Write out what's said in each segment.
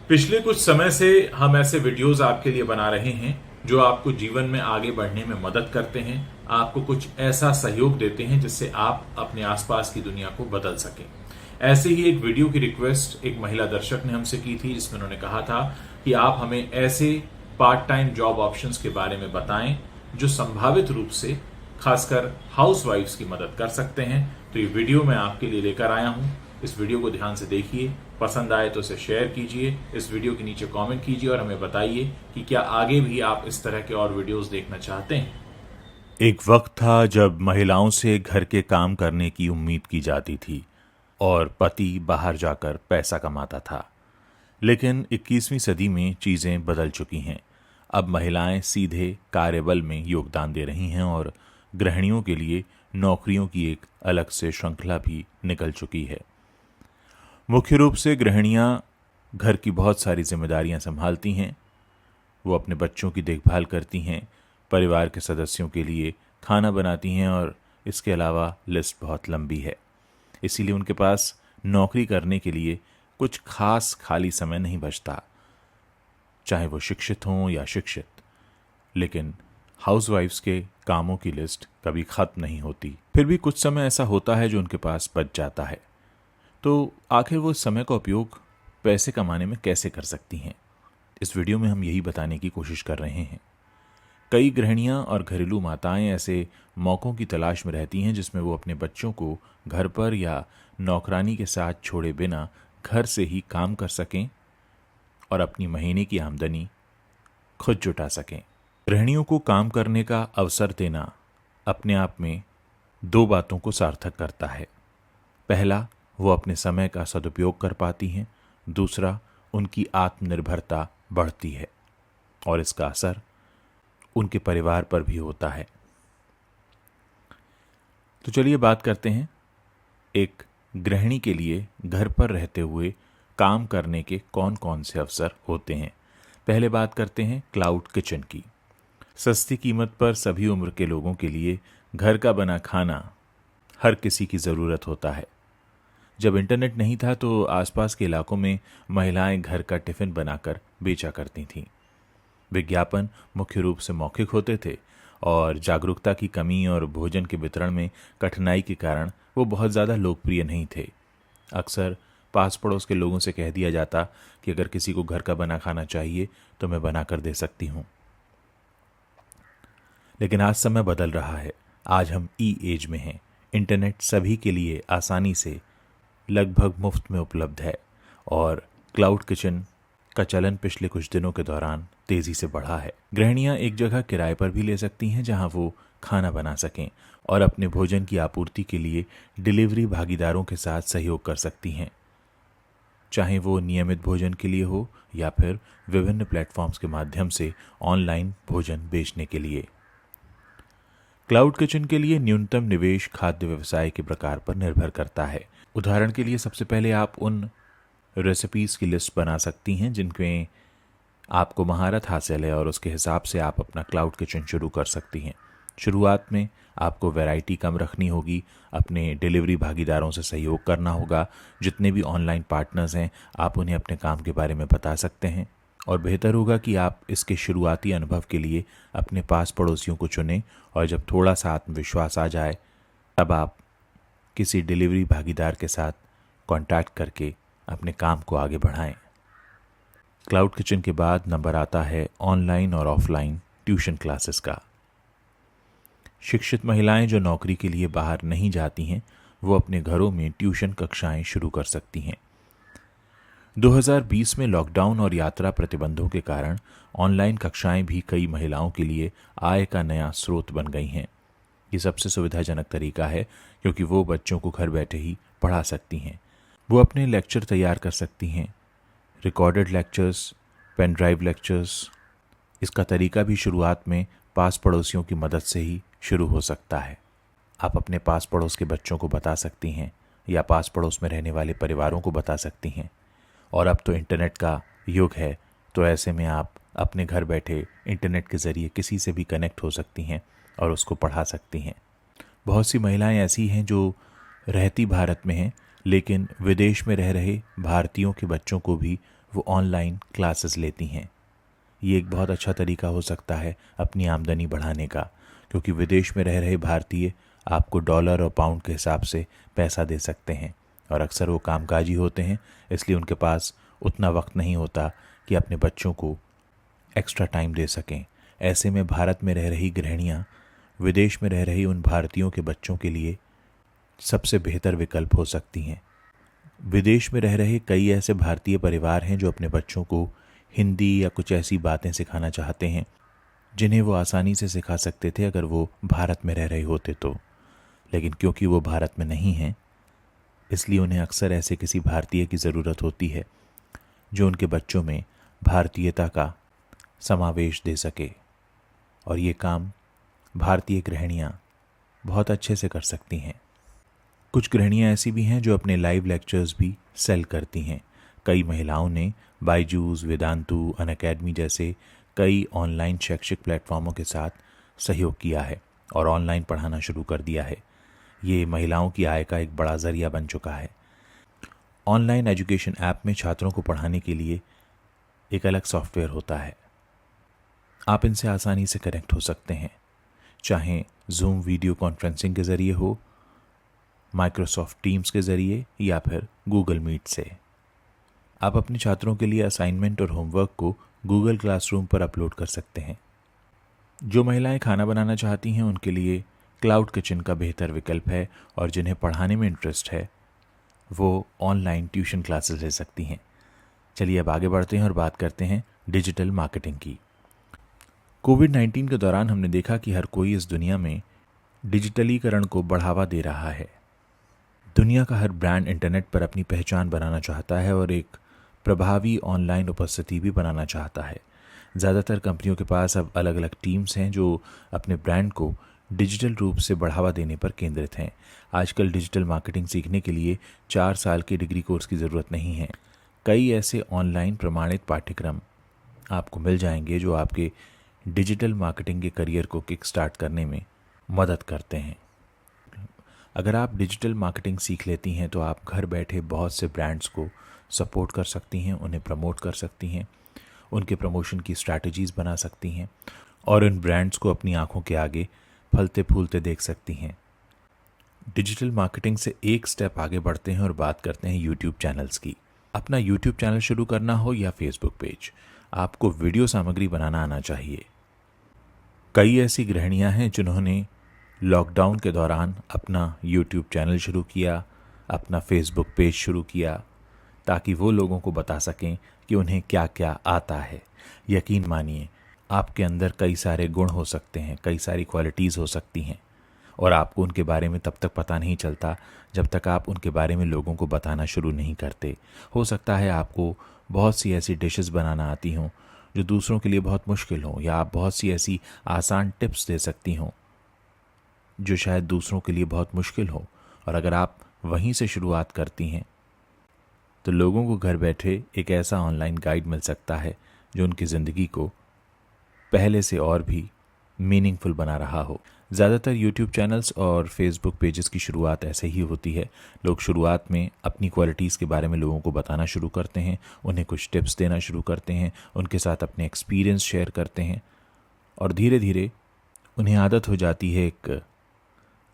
पिछले कुछ समय से हम ऐसे वीडियोस आपके लिए बना रहे हैं जो आपको जीवन में आगे बढ़ने में मदद करते हैं, आपको कुछ ऐसा सहयोग देते हैं जिससे आप अपने आसपास की दुनिया को बदल सकें। ऐसे ही एक वीडियो की रिक्वेस्ट एक महिला दर्शक ने हमसे की थी, जिसमें उन्होंने कहा था कि आप हमें ऐसे पार्ट टाइम जॉब ऑप्शंस के बारे में बताएं जो संभावित रूप से खासकर हाउसवाइफ्स की मदद कर सकते हैं। तो ये वीडियो मैं आपके लिए लेकर आया हूं। इस वीडियो को ध्यान से देखिए, पसंद आए तो इसे शेयर कीजिए, इस वीडियो के नीचे कमेंट कीजिए और हमें बताइए कि क्या आगे भी आप इस तरह के और वीडियोस देखना चाहते हैं। एक वक्त था जब महिलाओं से घर के काम करने की उम्मीद की जाती थी और पति बाहर जाकर पैसा कमाता था। लेकिन 21वीं सदी में चीज़ें बदल चुकी हैं। अब महिलाएं सीधे कार्यबल में योगदान दे रही हैं और गृहिणियों के लिए नौकरियों की एक अलग से श्रृंखला भी निकल चुकी है। मुख्य रूप से गृहिणियां घर की बहुत सारी जिम्मेदारियां संभालती हैं। वो अपने बच्चों की देखभाल करती हैं, परिवार के सदस्यों के लिए खाना बनाती हैं और इसके अलावा लिस्ट बहुत लंबी है। इसीलिए उनके पास नौकरी करने के लिए कुछ खास खाली समय नहीं बचता, चाहे वो शिक्षित हों या शिक्षित। लेकिन हाउसवाइफ्स के कामों की लिस्ट कभी खत्म नहीं होती। फिर भी कुछ समय ऐसा होता है जो उनके पास बच जाता है। तो आखिर वो समय का उपयोग पैसे कमाने में कैसे कर सकती हैं? इस वीडियो में हम यही बताने की कोशिश कर रहे हैं। कई गृहिणियां और घरेलू माताएं ऐसे मौक़ों की तलाश में रहती हैं जिसमें वो अपने बच्चों को घर पर या नौकरानी के साथ छोड़े बिना घर से ही काम कर सकें और अपनी महीने की आमदनी खुद जुटा सकें। गृहिणियों को काम करने का अवसर देना अपने आप में दो बातों को सार्थक करता है। पहला, वो अपने समय का सदुपयोग कर पाती हैं। दूसरा, उनकी आत्मनिर्भरता बढ़ती है और इसका असर उनके परिवार पर भी होता है। तो चलिए बात करते हैं एक गृहिणी के लिए घर पर रहते हुए काम करने के कौन कौन से अवसर होते हैं। पहले बात करते हैं क्लाउड किचन की। सस्ती कीमत पर सभी उम्र के लोगों के लिए घर का बना खाना हर किसी की ज़रूरत होता है। जब इंटरनेट नहीं था तो आसपास के इलाकों में महिलाएं घर का टिफ़िन बनाकर बेचा करती थीं। विज्ञापन मुख्य रूप से मौखिक होते थे और जागरूकता की कमी और भोजन के वितरण में कठिनाई के कारण वो बहुत ज़्यादा लोकप्रिय नहीं थे। अक्सर पास पड़ोस के लोगों से कह दिया जाता कि अगर किसी को घर का बना खाना चाहिए तो मैं बना कर दे सकती हूँ। लेकिन आज समय बदल रहा है। आज हम ई एज में हैं। इंटरनेट सभी के लिए आसानी से लगभग मुफ्त में उपलब्ध है और क्लाउड किचन का चलन पिछले कुछ दिनों के दौरान तेजी से बढ़ा है। गृहिणियां एक जगह किराए पर भी ले सकती हैं जहां वो खाना बना सकें और अपने भोजन की आपूर्ति के लिए डिलीवरी भागीदारों के साथ सहयोग कर सकती हैं, चाहे वो नियमित भोजन के लिए हो या फिर विभिन्न प्लेटफॉर्म्स के माध्यम से ऑनलाइन भोजन बेचने के लिए। क्लाउड किचन के लिए न्यूनतम निवेश खाद्य व्यवसाय के प्रकार पर निर्भर करता है। उदाहरण के लिए सबसे पहले आप उन रेसिपीज़ की लिस्ट बना सकती हैं जिनमें आपको महारत हासिल है और उसके हिसाब से आप अपना क्लाउड किचन शुरू कर सकती हैं। शुरुआत में आपको वैरायटी कम रखनी होगी, अपने डिलीवरी भागीदारों से सहयोग करना होगा। जितने भी ऑनलाइन पार्टनर्स हैं आप उन्हें अपने काम के बारे में बता सकते हैं और बेहतर होगा कि आप इसके शुरुआती अनुभव के लिए अपने पास पड़ोसियों को चुनें और जब थोड़ा सा आत्मविश्वास आ जाए तब आप किसी डिलीवरी भागीदार के साथ कांटेक्ट करके अपने काम को आगे बढ़ाएं। क्लाउड किचन के बाद नंबर आता है ऑनलाइन और ऑफलाइन ट्यूशन क्लासेस का। शिक्षित महिलाएं जो नौकरी के लिए बाहर नहीं जाती हैं वो अपने घरों में ट्यूशन कक्षाएं शुरू कर सकती हैं। 2020 में लॉकडाउन और यात्रा प्रतिबंधों के कारण ऑनलाइन कक्षाएं भी कई महिलाओं के लिए आय का नया स्रोत बन गई हैं। ये सबसे सुविधाजनक तरीका है क्योंकि वो बच्चों को घर बैठे ही पढ़ा सकती हैं। वो अपने लेक्चर तैयार कर सकती हैं, recorded lectures, pen drive lectures. इसका तरीका भी शुरुआत में पास पड़ोसियों की मदद से ही शुरू हो सकता है। आप अपने पास पड़ोस के बच्चों को बता सकती हैं या पास पड़ोस में रहने वाले परिवारों को बता सकती हैं। और अब तो इंटरनेट का युग है, तो ऐसे में आप अपने घर बैठे इंटरनेट के ज़रिए किसी से भी कनेक्ट हो सकती हैं और उसको पढ़ा सकती हैं। बहुत सी महिलाएं ऐसी हैं जो रहती भारत में हैं लेकिन विदेश में रह रहे भारतीयों के बच्चों को भी वो ऑनलाइन क्लासेस लेती हैं। ये एक बहुत अच्छा तरीका हो सकता है अपनी आमदनी बढ़ाने का, क्योंकि विदेश में रह रहे भारतीय आपको डॉलर और पाउंड के हिसाब से पैसा दे सकते हैं और अक्सर वो कामकाजी होते हैं, इसलिए उनके पास उतना वक्त नहीं होता कि अपने बच्चों को एक्स्ट्रा टाइम दे सकें। ऐसे में भारत में रह रही गृहिणियाँ विदेश में रह रही उन भारतीयों के बच्चों के लिए सबसे बेहतर विकल्प हो सकती हैं। विदेश में रह रहे कई ऐसे भारतीय परिवार हैं जो अपने बच्चों को हिंदी या कुछ ऐसी बातें सिखाना चाहते हैं जिन्हें वो आसानी से सिखा सकते थे अगर वो भारत में रह रहे होते तो, लेकिन क्योंकि वो भारत में नहीं हैं इसलिए उन्हें अक्सर ऐसे किसी भारतीय की ज़रूरत होती है जो उनके बच्चों में भारतीयता का समावेश दे सके, और ये काम भारतीय गृहिणियाँ बहुत अच्छे से कर सकती हैं। कुछ गृहिणियाँ ऐसी भी हैं जो अपने लाइव लेक्चर्स भी सेल करती हैं। कई महिलाओं ने बायजूस, वेदांतु, अनअकैडमी जैसे कई ऑनलाइन शैक्षिक प्लेटफॉर्मों के साथ सहयोग किया है और ऑनलाइन पढ़ाना शुरू कर दिया है। ये महिलाओं की आय का एक बड़ा ज़रिया बन चुका है। ऑनलाइन एजुकेशन ऐप में छात्रों को पढ़ाने के लिए एक अलग सॉफ्टवेयर होता है। आप इनसे आसानी से कनेक्ट हो सकते हैं, चाहे जूम वीडियो कॉन्फ्रेंसिंग के ज़रिए हो, माइक्रोसॉफ्ट टीम्स के ज़रिए या फिर गूगल मीट से। आप अपने छात्रों के लिए असाइनमेंट और होमवर्क को गूगल क्लासरूम पर अपलोड कर सकते हैं। जो महिलाएं खाना बनाना चाहती हैं उनके लिए क्लाउड किचन का बेहतर विकल्प है, और जिन्हें पढ़ाने में इंटरेस्ट है वो ऑनलाइन ट्यूशन क्लासेस ले सकती हैं। चलिए अब आगे बढ़ते हैं और बात करते हैं डिजिटल मार्केटिंग की। कोविड-19 के दौरान हमने देखा कि हर कोई इस दुनिया में डिजिटलीकरण को बढ़ावा दे रहा है। दुनिया का हर ब्रांड इंटरनेट पर अपनी पहचान बनाना चाहता है और एक प्रभावी ऑनलाइन उपस्थिति भी बनाना चाहता है। ज़्यादातर कंपनियों के पास अब अलग अलग टीम्स हैं जो अपने ब्रांड को डिजिटल रूप से बढ़ावा देने पर केंद्रित हैं। आजकल डिजिटल मार्केटिंग सीखने के लिए 4 साल के डिग्री कोर्स की ज़रूरत नहीं है। कई ऐसे ऑनलाइन प्रमाणित पाठ्यक्रम आपको मिल जाएंगे जो आपके डिजिटल मार्केटिंग के करियर को किक स्टार्ट करने में मदद करते हैं। अगर आप डिजिटल मार्केटिंग सीख लेती हैं तो आप घर बैठे बहुत से ब्रांड्स को सपोर्ट कर सकती हैं, उन्हें प्रमोट कर सकती हैं, उनके प्रमोशन की स्ट्रैटेजीज़ बना सकती हैं और उन ब्रांड्स को अपनी आंखों के आगे फलते फूलते देख सकती हैं। डिजिटल मार्केटिंग से एक स्टेप आगे बढ़ते हैं और बात करते हैं यूट्यूब चैनल्स की। अपना यूट्यूब चैनल शुरू करना हो या फेसबुक पेज, आपको वीडियो सामग्री बनाना आना चाहिए। कई ऐसी गृहिणियां हैं जिन्होंने लॉकडाउन के दौरान अपना यूट्यूब चैनल शुरू किया, अपना फेसबुक पेज शुरू किया, ताकि वो लोगों को बता सकें कि उन्हें क्या क्या आता है। यकीन मानिए आपके अंदर कई सारे गुण हो सकते हैं, कई सारी क्वालिटीज़ हो सकती हैं और आपको उनके बारे में तब तक पता नहीं चलता जब तक आप उनके बारे में लोगों को बताना शुरू नहीं करते। हो सकता है आपको बहुत सी ऐसी डिशेस बनाना आती हों जो दूसरों के लिए बहुत मुश्किल हों, या आप बहुत सी ऐसी आसान टिप्स दे सकती हों जो शायद दूसरों के लिए बहुत मुश्किल हो, और अगर आप वहीं से शुरुआत करती हैं तो लोगों को घर बैठे एक ऐसा ऑनलाइन गाइड मिल सकता है जो उनकी ज़िंदगी को पहले से और भी मीनिंगफुल बना रहा हो। ज़्यादातर यूट्यूब चैनल्स और फेसबुक पेजेस की शुरुआत ऐसे ही होती है। लोग शुरुआत में अपनी क्वालिटीज़ के बारे में लोगों को बताना शुरू करते हैं, उन्हें कुछ टिप्स देना शुरू करते हैं, उनके साथ अपने एक्सपीरियंस शेयर करते हैं और धीरे धीरे उन्हें आदत हो जाती है एक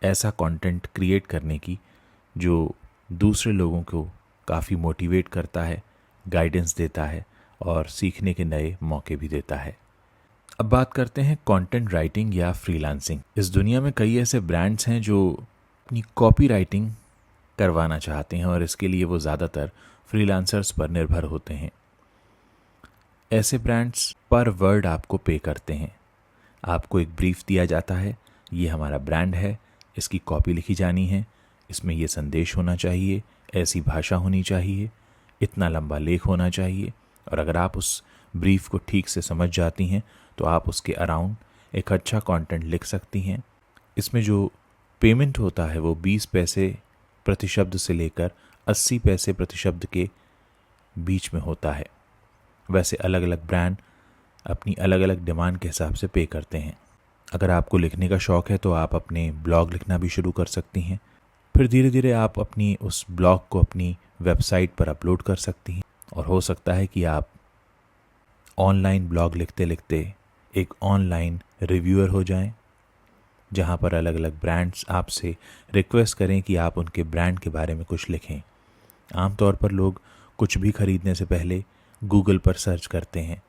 ऐसा कंटेंट क्रिएट करने की जो दूसरे लोगों को काफ़ी मोटिवेट करता है, गाइडेंस देता है और सीखने के नए मौके भी देता है। अब बात करते हैं कंटेंट राइटिंग या फ्रीलांसिंग। इस दुनिया में कई ऐसे ब्रांड्स हैं जो अपनी कॉपी राइटिंग करवाना चाहते हैं और इसके लिए वो ज़्यादातर फ्रीलांसर्स पर निर्भर होते हैं। ऐसे ब्रांड्स पर वर्ड आपको पे करते हैं। आपको एक ब्रीफ दिया जाता है, ये हमारा ब्रांड है, इसकी कॉपी लिखी जानी है, इसमें ये संदेश होना चाहिए, ऐसी भाषा होनी चाहिए, इतना लंबा लेख होना चाहिए, और अगर आप उस ब्रीफ को ठीक से समझ जाती हैं तो आप उसके अराउंड एक अच्छा कंटेंट लिख सकती हैं। इसमें जो पेमेंट होता है वो 20 पैसे प्रति शब्द से लेकर 80 पैसे प्रति शब्द के बीच में होता है। वैसे अलग अलग ब्रांड अपनी अलग अलग डिमांड के हिसाब से पे करते हैं। अगर आपको लिखने का शौक़ है तो आप अपने ब्लॉग लिखना भी शुरू कर सकती हैं। फिर धीरे धीरे आप अपनी उस ब्लॉग को अपनी वेबसाइट पर अपलोड कर सकती हैं। और हो सकता है कि आप ऑनलाइन ब्लॉग लिखते लिखते एक ऑनलाइन रिव्यूअर हो जाएं, जहां पर अलग अलग ब्रांड्स आपसे रिक्वेस्ट करें कि आप उनके ब्रांड के बारे में कुछ लिखें। आमतौर पर लोग कुछ भी खरीदने से पहले गूगल पर सर्च करते हैं,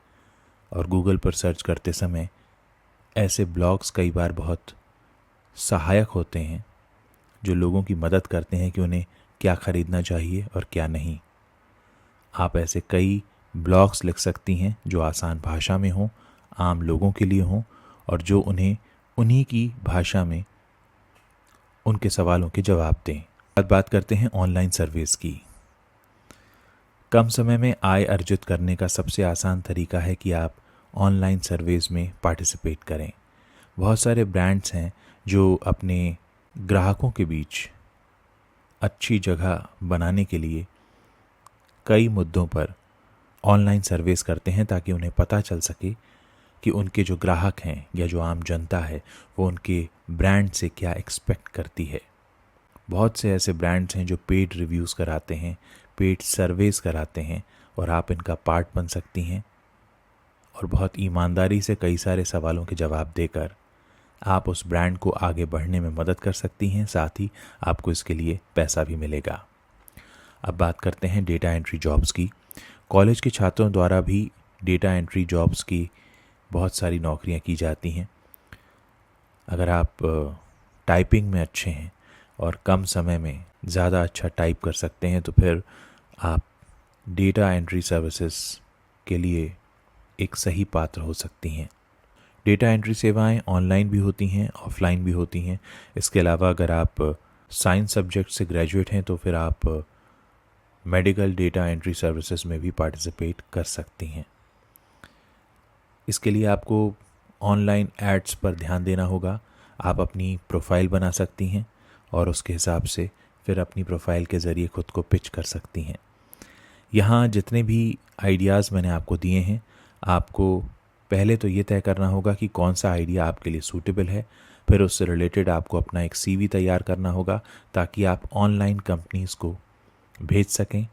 और गूगल पर सर्च करते समय ऐसे ब्लॉग्स कई बार बहुत सहायक होते हैं जो लोगों की मदद करते हैं कि उन्हें क्या खरीदना चाहिए और क्या नहीं। आप ऐसे कई ब्लॉग्स लिख सकती हैं जो आसान भाषा में हों, आम लोगों के लिए हों, और जो उन्हें उन्हीं की भाषा में उनके सवालों के जवाब दें। बात करते हैं ऑनलाइन सर्विस की। कम समय में आय अर्जित करने का सबसे आसान तरीका है कि आप ऑनलाइन सर्विस में पार्टिसिपेट करें। बहुत सारे ब्रांड्स हैं जो अपने ग्राहकों के बीच अच्छी जगह बनाने के लिए कई मुद्दों पर ऑनलाइन सर्विस करते हैं, ताकि उन्हें पता चल सके कि उनके जो ग्राहक हैं या जो आम जनता है वो उनके ब्रांड से क्या एक्सपेक्ट करती है। बहुत से ऐसे ब्रांड्स हैं जो पेड रिव्यूज़ कराते हैं, पेड सर्वेस कराते हैं, और आप इनका पार्ट बन सकती हैं और बहुत ईमानदारी से कई सारे सवालों के जवाब देकर आप उस ब्रांड को आगे बढ़ने में मदद कर सकती हैं। साथ ही आपको इसके लिए पैसा भी मिलेगा। अब बात करते हैं डेटा एंट्री जॉब्स की। कॉलेज के छात्रों द्वारा भी डेटा एंट्री जॉब्स की बहुत सारी नौकरियां की जाती हैं। अगर आप टाइपिंग में अच्छे हैं और कम समय में ज़्यादा अच्छा टाइप कर सकते हैं तो फिर आप डेटा एंट्री सर्विसेज के लिए एक सही पात्र हो सकती हैं। डेटा एंट्री सेवाएं ऑनलाइन भी होती हैं, ऑफलाइन भी होती हैं। इसके अलावा अगर आप साइंस सब्जेक्ट से ग्रेजुएट हैं तो फिर आप मेडिकल डेटा एंट्री सर्विसेज में भी पार्टिसिपेट कर सकती हैं। इसके लिए आपको ऑनलाइन एड्स पर ध्यान देना होगा। आप अपनी प्रोफाइल बना सकती हैं और उसके हिसाब से फिर अपनी प्रोफाइल के ज़रिए खुद को पिच कर सकती हैं। यहाँ जितने भी आइडियाज़ मैंने आपको दिए हैं, आपको पहले तो ये तय करना होगा कि कौन सा आइडिया आपके लिए सूटेबल है। फिर उससे रिलेटेड आपको अपना एक CV तैयार करना होगा ताकि आप ऑनलाइन कंपनीज़ को भेज सकें।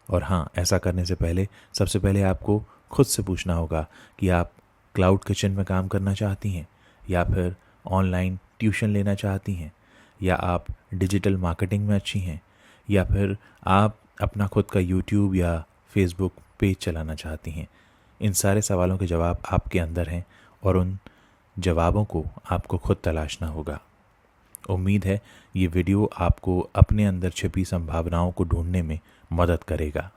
और हाँ, ऐसा करने से पहले सबसे पहले आपको खुद से पूछना होगा कि आप क्लाउड किचन में काम करना चाहती हैं, या फिर ऑनलाइन ट्यूशन लेना चाहती हैं, या आप डिजिटल मार्केटिंग में अच्छी हैं, या फिर आप अपना खुद का YouTube या Facebook पेज चलाना चाहती हैं। इन सारे सवालों के जवाब आपके अंदर हैं और उन जवाबों को आपको खुद तलाशना होगा। उम्मीद है ये वीडियो आपको अपने अंदर छिपी संभावनाओं को ढूंढने में मदद करेगा।